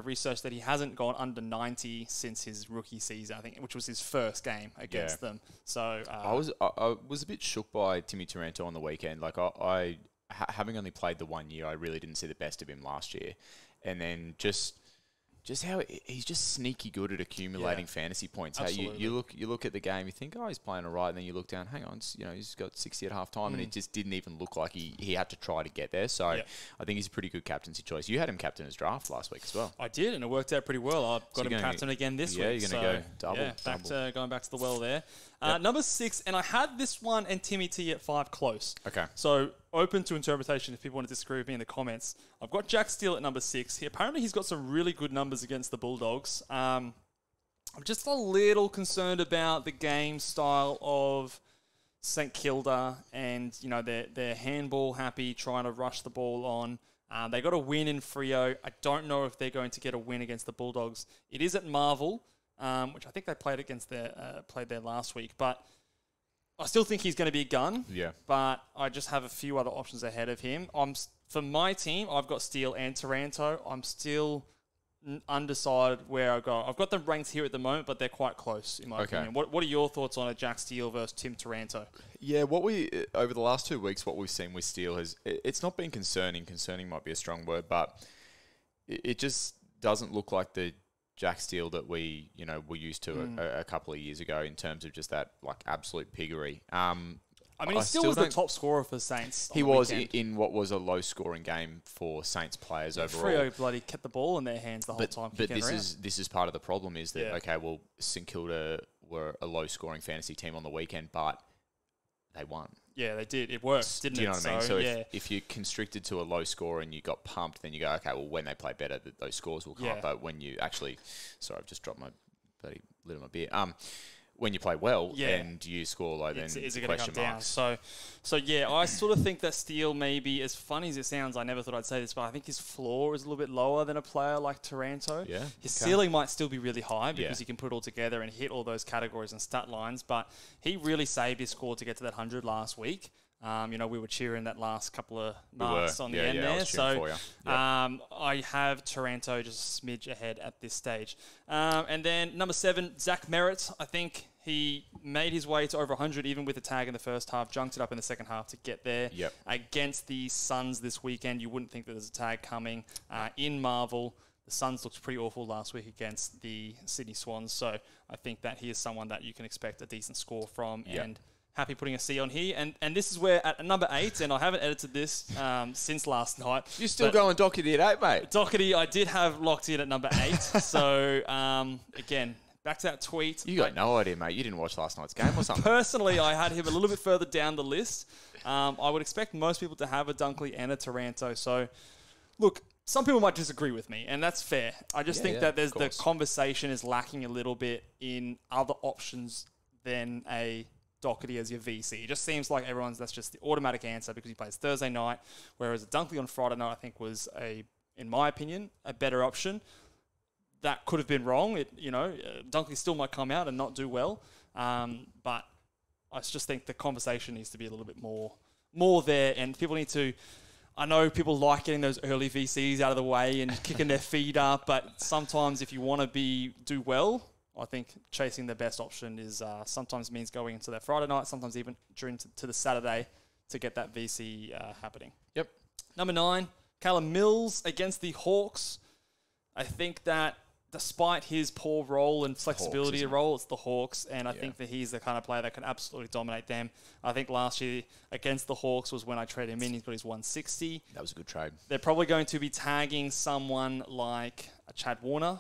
researched that he hasn't gone under 90 since his rookie season, I think, which was his first game against them. So I was a bit shook by Timmy Taranto on the weekend. Like I having only played the 1 year, I really didn't see the best of him last year, and then just how he's just sneaky good at accumulating fantasy points. How you look at the game, you think, oh, he's playing all right, and then you look down, hang on, he's got 60 at half time, and it just didn't even look like he had to try to get there. So I think he's a pretty good captaincy choice. You had him captain as draft last week as well. I did, and it worked out pretty well. I've got him captain again this week. Yeah, you're going to go double. Going back to the well there. Number 6, and I had this one and Timmy T at 5 close. Okay. So open to interpretation if people want to disagree with me in the comments. I've got Jack Steele at number 6. Apparently he's got some really good numbers against the Bulldogs. I'm just a little concerned about the game style of St Kilda, and they're handball happy, trying to rush the ball on. They got a win in Freo. I don't know if they're going to get a win against the Bulldogs. It is at Marvel, which I think they played there last week. But I still think he's going to be a gun. Yeah. But I just have a few other options ahead of him. For my team, I've got Steele and Taranto. I'm still undecided where I go. I've got them ranked here at the moment, but they're quite close in my opinion. What are your thoughts on a Jack Steele versus Tim Taranto? Yeah, over the last 2 weeks, what we've seen with Steele it's not been concerning. Concerning might be a strong word, but it just doesn't look like the Jack Steele that we were used to a couple of years ago in terms of just that absolute piggery. He still was the top scorer for Saints. He was in what was a low-scoring game for Saints players overall. Freo bloody kept the ball in their hands the whole time. But this is part of the problem is that, St Kilda were a low-scoring fantasy team on the weekend, but they won. Yeah, they did. It worked, didn't it? Do you know what I mean? So if you're constricted to a low score and you got pumped, then you go, okay, well, when they play better, those scores will come up. But when you actually... Sorry, I've just dropped my bloody lid on my beer. When you play well and you score low, then is it going to come down? So I sort of think that Steele, maybe, as funny as it sounds, I never thought I'd say this, but I think his floor is a little bit lower than a player like Taranto. Yeah. His ceiling might still be really high because he can put it all together and hit all those categories and stat lines, but he really saved his score to get to that 100 last week. We were cheering that last couple of marks on the end there. So I have Taranto just a smidge ahead at this stage. And then number 7, Zach Merritt. I think he made his way to over 100 even with a tag in the first half, junked it up in the second half to get there. Yep. Against the Suns this weekend, you wouldn't think that there's a tag coming in Marvel. The Suns looked pretty awful last week against the Sydney Swans. So I think that he is someone that you can expect a decent score from. Yep. And happy putting a C on here. And this is where at number 8, and I haven't edited this since last night. You're still going Doherty at 8, mate. Doherty, I did have locked in at number 8. So, again, back to that tweet. You got no idea, mate. You didn't watch last night's game or something. Personally, I had him a little bit further down the list. I would expect most people to have a Dunkley and a Taranto. So, look, some people might disagree with me, and that's fair. I just think that the conversation is lacking a little bit in other options than a Doherty as your VC. It just seems like that's just the automatic answer because he plays Thursday night, whereas a Dunkley on Friday night I think was in my opinion, a better option. That could have been wrong. Dunkley still might come out and not do well, but I just think the conversation needs to be a little bit more there, and people need to. I know people like getting those early VCs out of the way and kicking their feet up, but sometimes if you want to do well, I think chasing the best option is sometimes means going into that Friday night, sometimes even during to the Saturday to get that VC happening. Yep. Number 9, Callum Mills against the Hawks. I think that despite his poor role and flexibility role, it's the Hawks, and I think that he's the kind of player that can absolutely dominate them. I think last year against the Hawks was when I traded him in. He's got his 160. That was a good trade. They're probably going to be tagging someone like a Chad Warner.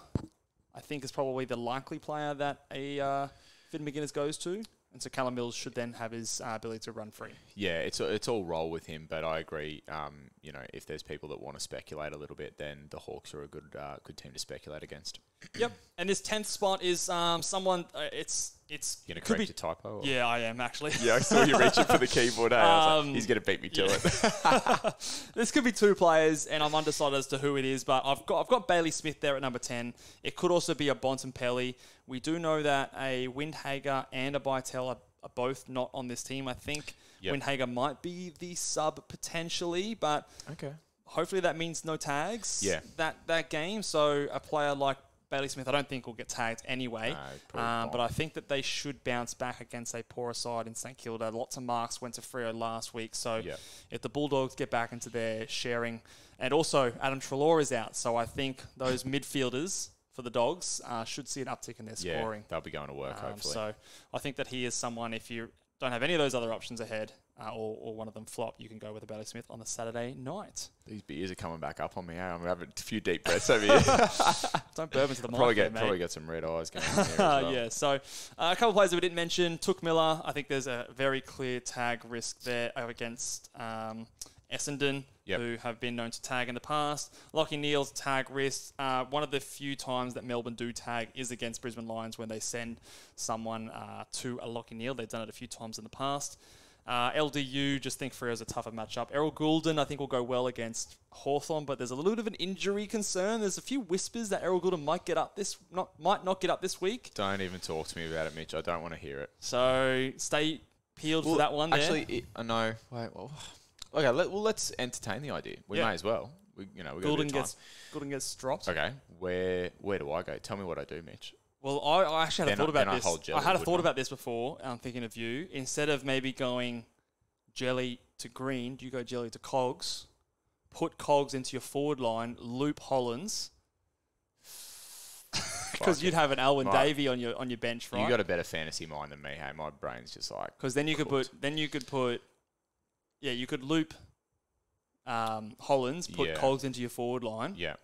I think is probably the likely player that a Finn McGuinness goes to. And so Callum Mills should then have his ability to run free. Yeah, it's all roll with him, but I agree. If there's people that want to speculate a little bit, then the Hawks are a good team to speculate against. Yep, and this 10th spot is someone. It's you gonna correct your typo? Or? Yeah, I am actually. Yeah, I saw you reaching for the keyboard. I was like, he's gonna beat me to it. This could be 2 players, and I'm undecided as to who it is. But I've got Bailey Smith there at number 10. It could also be a Bontempelli. We do know that a Windhager and a Bytel are both not on this team. I think Windhager might be the sub potentially, but hopefully that means no tags. Yeah. That game. So a player like Bailey Smith, I don't think will get tagged anyway. No, but I think that they should bounce back against a poorer side in St Kilda. Lots of marks went to Freo last week. So if the Bulldogs get back into their sharing, and also Adam Treloar is out, so I think those midfielders for the Dogs should see an uptick in their scoring. They'll be going to work, hopefully. So I think that he is someone, if you don't have any of those other options ahead, or one of them flop, you can go with a Bailey Smith on the Saturday night. These beers are coming back up on me. I'm having a few deep breaths over here. Don't bourbon to the mic, probably get some red eyes going on here as well. Yeah, so a couple of players that we didn't mention. Took Miller. I think there's a very clear tag risk there against Essendon, who have been known to tag in the past. Lachie Neale's tag risk. One of the few times that Melbourne do tag is against Brisbane Lions when they send someone to a Lachie Neale. They've done it a few times in the past. LDU, just think Frere's a tougher matchup. Errol Goulden, I think, will go well against Hawthorn, but there's a little bit of an injury concern. There's a few whispers that Errol Goulden might not get up this week. Don't even talk to me about it, Mitch. I don't want to hear it. So stay peeled for that one there. Actually, no. Wait, okay, let's entertain the idea. We may as well. Goulden gets dropped. Okay, where do I go? Tell me what I do, Mitch. Well, I actually had a thought about this. I had a thought about this before. I'm thinking of you. Instead of maybe going Jelly to Green, do you go Jelly to Cogs? Put Cogs into your forward line, loop Hollands. Because you'd have an Alwyn Davey on your bench, right? You got a better fantasy mind than me. Hey, my brain's just like. Because then you could put. Yeah, you could loop Hollands, put Cogs into your forward line. Yeah.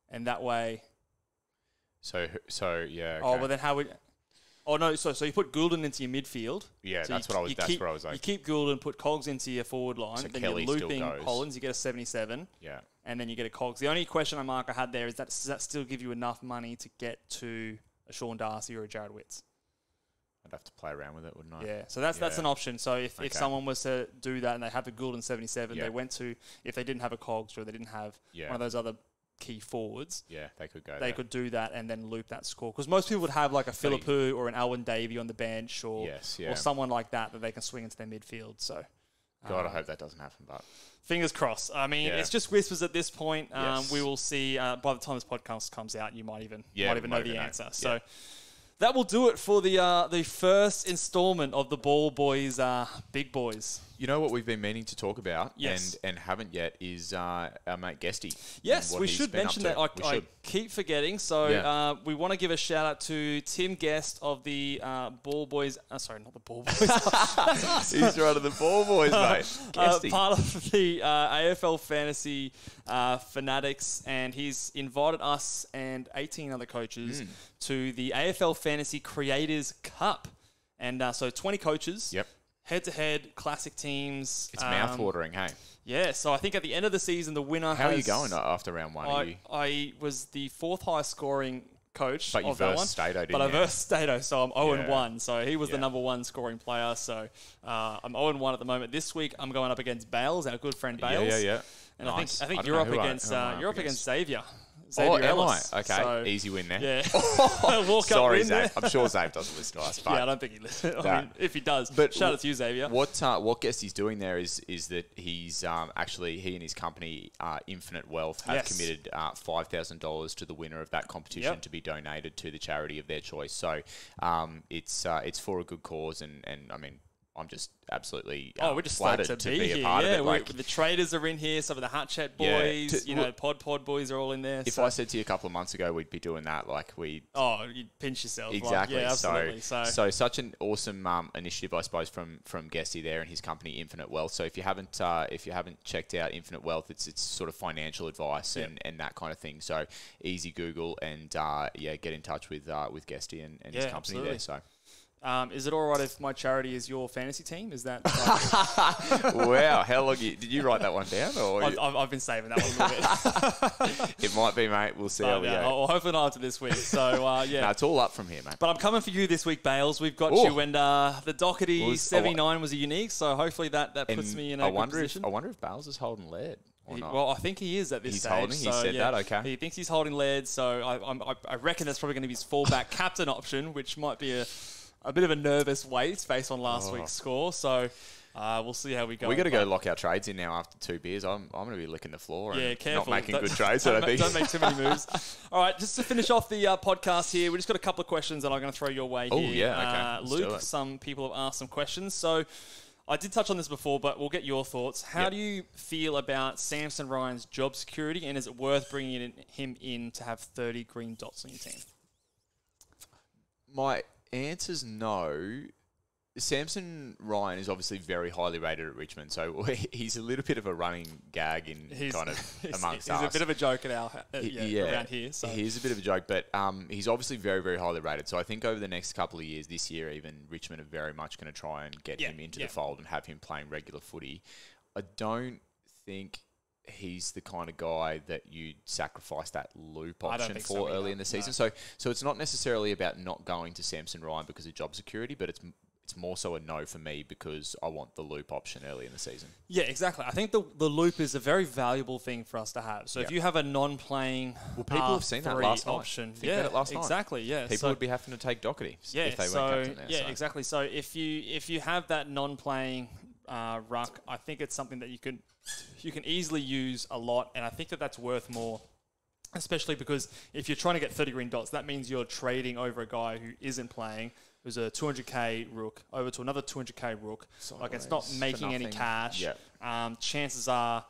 And that way. So yeah. Okay. Oh, well then how would? Oh no, so you put Goulden into your midfield. Yeah, so that's where I was like. You keep Goulden, put Cogs into your forward line. So then Kelly you're looping still goes. Hollands. You get a 77. Yeah. And then you get a Cogs. The only question I had there is does that still give you enough money to get to a Sean Darcy or a Jared Witts? I'd have to play around with it, wouldn't I? Yeah, so that's an option. So if someone was to do that and they have the Goulden 77, they went to, if they didn't have a Cogs or they didn't have one of those other key forwards, they could go. They could do that and then loop that score, because most people would have like a Philippou or an Alwyn Davey on the bench or someone like that they can swing into their midfield. So, God, I hope that doesn't happen. But fingers crossed. I mean, it's just whispers at this point. We will see. By the time this podcast comes out, you might even know the answer. So. That will do it for the first installment of the Ball Boys Big Boys. You know what we've been meaning to talk about yes. and haven't yet is our mate Guesty. Yes, we should mention that. I keep forgetting. So we want to give a shout out to Tim Guest of the Ball Boys. Sorry, not the Ball Boys. He's right of the Ball Boys, mate. Part of the AFL Fantasy Fanatics, and he's invited us and 18 other coaches to the AFL Fantasy Creators Cup. And so 20 coaches. Yep. Head-to-head, classic teams. It's mouth-watering, hey? Yeah, so I think at the end of the season, the winner How are you going after round one? I was the fourth highest scoring coach but of that one. Stato, but I versed Stato, so I'm 0-1. So he was the number one scoring player. So I'm 0-1 at the moment. This week, I'm going up against Bales, our good friend Bales. Yeah. And nice. I think you're up against Xavier. Am Ellis. I? Okay, so, easy win there. Yeah. Sorry, Zave. I'm sure Zave doesn't listen to us. But I don't think he listens. I mean, if he does, shout out to you, Xavier. What Guesty's doing there is that he's actually, he and his company, Infinite Wealth, have committed $5,000 to the winner of that competition to be donated to the charity of their choice. So it's for a good cause, and I mean, I'm just absolutely we're just flattered to be here. a part of it. The traders are in here. Some of the Hatchet boys, Pod boys are all in there. If I said to you a couple of months ago we'd be doing that, you'd pinch yourself. Exactly. Absolutely. So such an awesome initiative, I suppose, from Guesty there and his company Infinite Wealth. So if you haven't checked out Infinite Wealth, it's sort of financial advice and that kind of thing. So easy Google and get in touch with Guesty and his company absolutely. There. So. Is it all right if my charity is your fantasy team? Is that... Wow, how long... Did you write that one down? Or I've been saving that one a little bit. It might be, mate. We'll see how we go. Well, hopefully not after this week. So, No, it's all up from here, mate. But I'm coming for you this week, Bales. We've got you, and the Doherty 79 was a unique, so hopefully that puts me in a good position. I wonder if Bales is holding lead. Well, I think he is at this stage. Holding. He said that. Okay. He thinks he's holding lead, so I reckon that's probably going to be his fallback captain option, which might be a bit of a nervous wait based on last week's score. So we'll see how we go. We got to go lock our trades in now after 2 beers. I'm going to be licking the floor and careful. not making good trades. I think. Don't make too many moves. All right, just to finish off the podcast here, we just got a couple of questions that I'm going to throw your way here. Oh, yeah, okay. Luke, some people have asked some questions. So I did touch on this before, but we'll get your thoughts. How do you feel about Samson Ryan's job security, and is it worth bringing him in to have 30 green dots on your team? My answer's no. Samson Ryan is obviously very highly rated at Richmond, so he's a little bit of a running gag amongst us. He's a bit of a joke at around here. So. He is a bit of a joke, but he's obviously very, very highly rated. So I think over the next couple of years, this year even, Richmond are very much going to try and get him into the fold and have him playing regular footy. I don't think he's the kind of guy that you'd sacrifice that loop option for early in the season. No. So it's not necessarily about not going to Samson Ryan because of job security, but it's more so a no for me because I want the loop option early in the season. Yeah, exactly. I think the loop is a very valuable thing for us to have. So if you have a non-playing people have seen that last option. Night. Think about it last night. Exactly, yeah. People would be having to take Doherty if they weren't captain there. Yeah, exactly. So if you have that non-playing ruck, I think it's something that you can easily use a lot, and I think that's worth more. Especially because if you're trying to get 30 green dots, that means you're trading over a guy who isn't playing, who's a 200k rook, over to another 200k rook. Like, it's not making any cash. Yep. Chances are...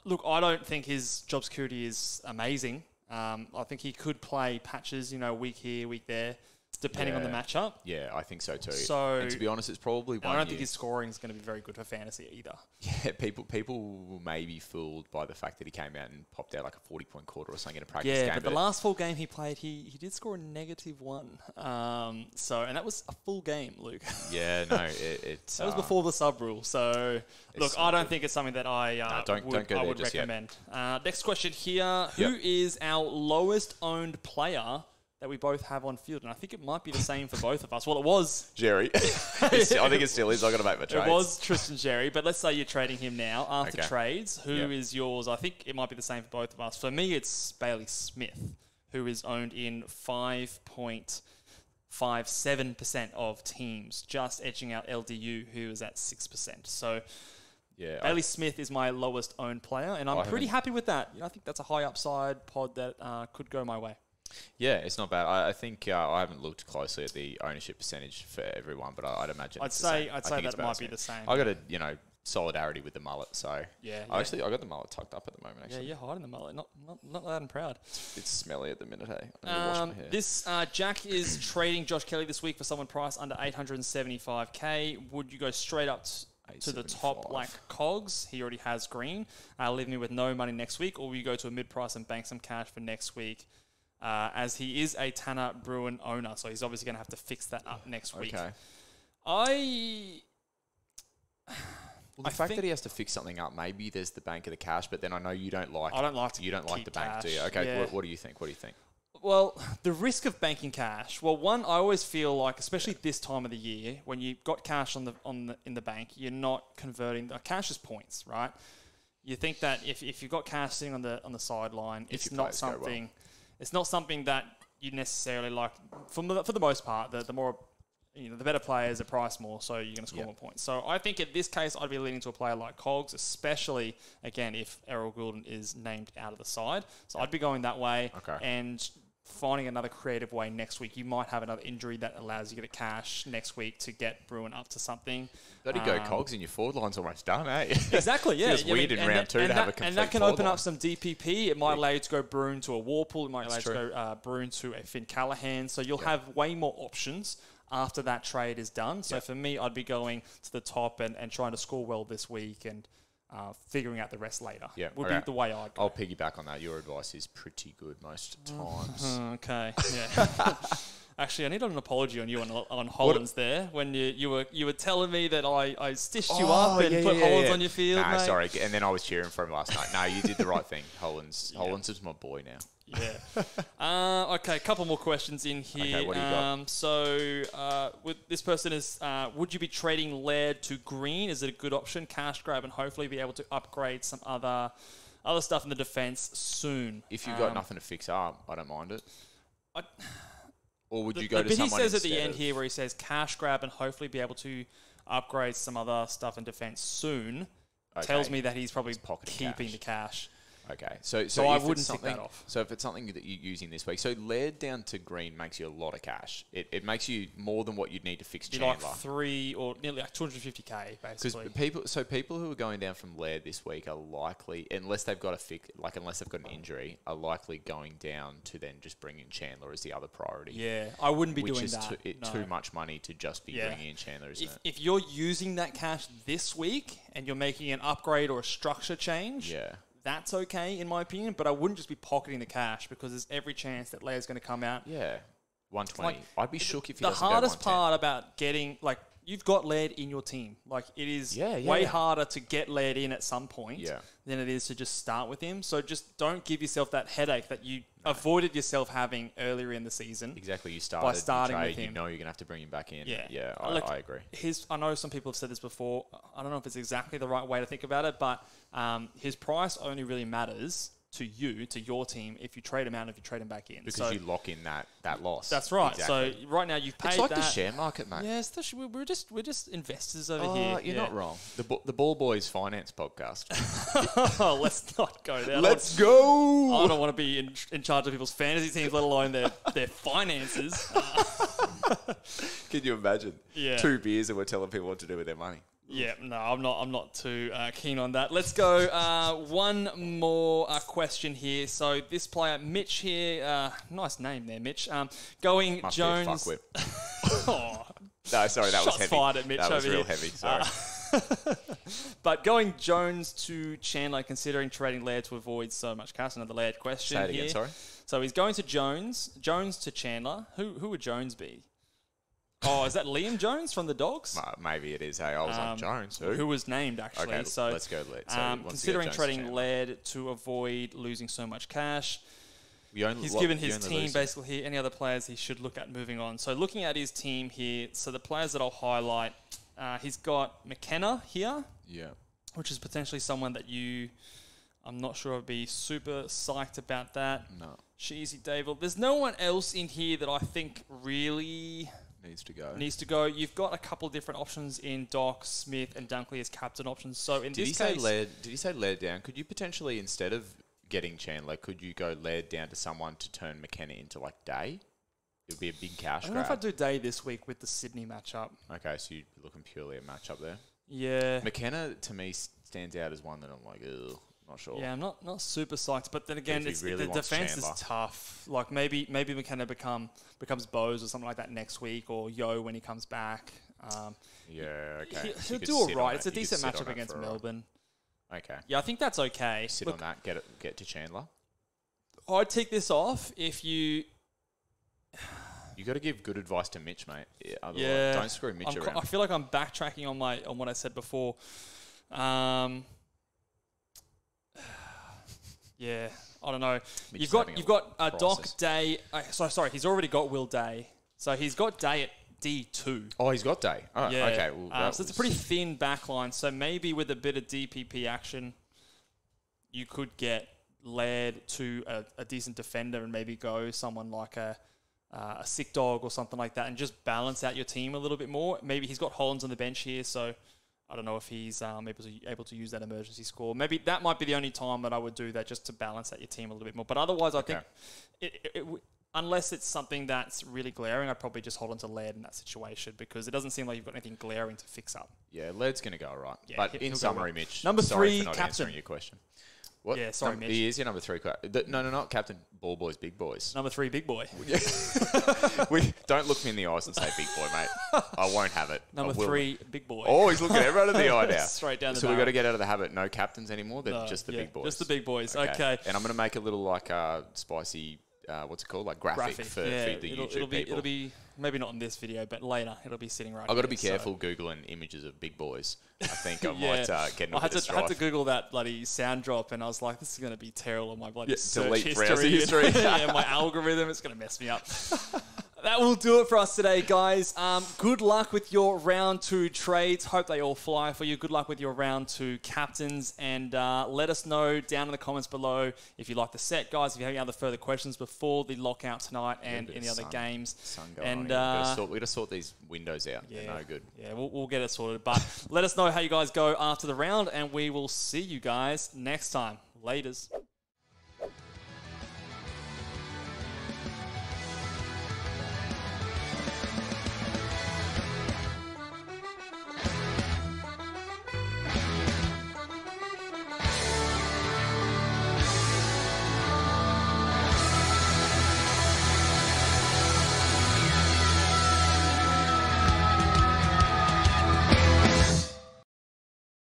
Look, I don't think his job security is amazing. I think he could play patches, week here, week there, depending on the matchup. Yeah, I think so too. And to be honest, it's probably one I don't think his scoring is going to be very good for fantasy either. Yeah, people may be fooled by the fact that he came out and popped out like a 40-point quarter or something in a practice game. Yeah, but the last full game he played, he did score a -1. And that was a full game, Luke. Yeah, no, it's... that was before the sub rule. So, look, I don't think it's something that I would recommend. Next question here. Who is our lowest owned player that we both have on field? And I think it might be the same for both of us. Well, it was... Jerry. I think it still is. I've got to make my trades. It was Tristan Jerry, but let's say you're trading him now after trades. Who is yours? I think it might be the same for both of us. For me, it's Bailey Smith, who is owned in 5.57% of teams, just edging out LDU, who is at 6%. So... Yeah, Bailey Smith is my lowest owned player, and I'm pretty happy with that. I think that's a high upside pod that could go my way. Yeah, it's not bad. I think I haven't looked closely at the ownership percentage for everyone, but I'd imagine I'd say that might be the same. I got a solidarity with the mullet, so I got the mullet tucked up at the moment. Actually, yeah, you're hiding the mullet, not loud and proud. It's smelly at the minute. Hey, I need to wash my hair. This Jack is trading Josh Kelly this week for someone priced under 875k. Would you go straight up to the top like Cogs? He already has green. Leave me with no money next week, or will you go to a mid price and bank some cash for next week? As he is a Tanner Bruin owner, so he's obviously going to have to fix that up next week. Okay. The fact that he has to fix something up, maybe there's the bank of the cash, but then I know you don't like. I don't like to. You don't like the bank, cash. do you? Okay. Yeah. What do you think? Well, the risk of banking cash. Well, one, I always feel like, especially this time of the year, when you've got cash in the bank, you're not converting. Cash is points, right? You think that if you've got cash sitting on the sideline, it's not something. It's not something that you necessarily like. For the most part, the more, the better players are priced more, so you're going to score more points. So I think in this case, I'd be leaning to a player like Cogs, especially again if Errol Goulden is named out of the side. So I'd be going that way. Okay. And finding another creative way next week. You might have another injury that allows you to get a cash next week to get Bruin up to something. Bloody go Cogs, and your forward line's almost done, eh? Exactly, yeah. It's weird in round two to have a complete and that can open up some DPP. It might allow you to go Bruin to a Warpool. It might allow you to go Bruin to a Finn Callahan. So you'll have way more options after that trade is done. So for me, I'd be going to the top and trying to score well this week and figuring out the rest later. Yeah, would be the way I'd go. I'll piggyback on that. Your advice is pretty good most times. Okay, yeah. Actually, I need an apology on you on Hollands there when you were telling me that I stitched you up and put Hollands on your field. No, sorry, and then I was cheering for him last night. No, you did the right thing. Hollands is my boy now. Yeah. Okay, a couple more questions in here. Okay, what do you got? With this person is, would you be trading Laird to green? Is it a good option? Cash grab and hopefully be able to upgrade some other stuff in the defence soon. If you've got nothing to fix up, I don't mind it. Or would you go to but someone he says at the end here where he says cash grab and hopefully be able to upgrade some other stuff in defence soon. Tells me that he's probably keeping the cash. Okay, so I wouldn't take that off. So if it's something that you're using this week, so Laird down to green makes you a lot of cash. It makes you more than what you'd need to fix Chandler. Like 3 or nearly like 250k basically. Because people who are going down from Laird this week are likely, unless they've got an injury, are likely going down to then just bring in Chandler as the other priority. Yeah, I wouldn't be doing that. Which is too much money to just be bringing in Chandler, isn't it? If you're using that cash this week and you're making an upgrade or a structure change, that's okay, in my opinion, but I wouldn't just be pocketing the cash because there's every chance that Laird's going to come out. Yeah, 120. I'd be shook if he doesn't go 110. The hardest part about getting, you've got Laird in your team. Like, it is way harder to get Laird in at some point than it is to just start with him. So just don't give yourself that headache that you avoided yourself having earlier in the season. Exactly. You started by starting trade, with him. You know you're going to have to bring him back in. Yeah. I agree. I know some people have said this before. I don't know if it's exactly the right way to think about it, but his price only really matters to you, to your team, if you trade him out, if you trade him back in. Because you lock in that loss. That's right. Exactly. So right now you've paid that. It's like the share market, mate. Yeah, we're just investors over here. You're not wrong. The Ball Boys Finance podcast. Oh, let's not go there. Let's go. I don't want to be in charge of people's fantasy teams, let alone their finances. Can you imagine? Yeah. 2 beers and we're telling people what to do with their money. Yeah, no, I'm not too keen on that. Let's go one more question here. So this player, Mitch here, nice name there, Mitch. Going Must Jones. Be a fuckwhip. No, sorry, that was heavy. Fired at Mitch that was over real here. heavy. Sorry. But going Jones to Chandler, considering trading Laird to avoid so much cash. Another Laird question. Say it again. Sorry. So he's going to Jones to Chandler. Who would Jones be? Oh, is that Liam Jones from the Dogs? Maybe it is. Hey, I was like, Jones. Who was named, actually. Okay, so let's go Laird. So considering trading Laird to avoid losing so much cash, he's given his team basically here. Any other players he should look at moving on. So looking at his team here, so the players that I'll highlight, he's got McKenna here. Yeah. Which is potentially someone that I'm not sure I'd be super psyched about that. No. Sheezy Dave. There's no one else in here that I think really... Needs to go. You've got a couple of different options in Doc, Smith, and Dunkley as captain options. So in this case... Did you say Laird down? Could you potentially, instead of getting Chandler, could you go Laird down to someone to turn McKenna into, like, Day? It would be a big cash grab. I don't know if I'd do Day this week with the Sydney matchup. Okay, so you're looking purely at matchup there? Yeah. McKenna, to me, stands out as one that I'm like, ugh. Not sure. Yeah, I'm not super psyched, but then again, really the defense Chandler. is tough. Like maybe McKenna becomes Bose or something like that next week, or Yo when he comes back. Okay. He'll do all right. It's a decent matchup against Melbourne. Okay. Yeah, I think that's okay. Sit on that. Get to Chandler. I'd take this off if you. You got to give good advice to Mitch, mate. Otherwise, don't screw Mitch around. I feel like I'm backtracking on what I said before. Yeah, I don't know. You've got Doc Day. Sorry, he's already got Will Day. So he's got Day at D2. Oh, he's got Day. Oh, yeah. Okay. Well, so it's a pretty thin back line. So maybe with a bit of DPP action, you could get Laird to a decent defender and maybe go someone like a sick dog or something like that and just balance out your team a little bit more. Maybe he's got Hollins on the bench here, so I don't know if he's able to use that emergency score. Maybe that might be the only time that I would do that, just to balance out your team a little bit more. But otherwise, I think unless it's something that's really glaring, I'd probably just hold on to Laird in that situation because it doesn't seem like you've got anything glaring to fix up. Yeah, Laird's going to go all right. Yeah, but in summary, Mitch, number sorry 3, for not captain. answering your question. What? Yeah, sorry, Mitch. He is your number 3. No, not captain. Ball Boys, Big Boys. Number 3, big boy. Don't look me in the eyes and say big boy, mate. I won't have it. Number 3, big boy. Oh, he's looking everyone in the eye now. Straight down the So we've got to get out of the habit. No captains anymore. They're just the big boys. Just the big boys. Okay. And I'm going to make a little like spicy. What's it called? Like graphic for the YouTube people. It'll be maybe not in this video, but later it'll be sitting right. I've got to be careful googling images of big boys. I think I might get into a bit of strife. I had to Google that bloody sound drop, and I was like, this is going to be terrible on my bloody search delete browser history. history. Yeah, my algorithm, it's going to mess me up. That will do it for us today, guys. Good luck with your round 2 trades. Hope they all fly for you. Good luck with your round 2 captains. And let us know down in the comments below if you like the set, guys. If you have any other further questions before the lockout tonight and any other games. Sun going on. We got to sort these windows out. Yeah, they're no good. Yeah, we'll get it sorted. But let us know how you guys go after the round, and we will see you guys next time. Laters.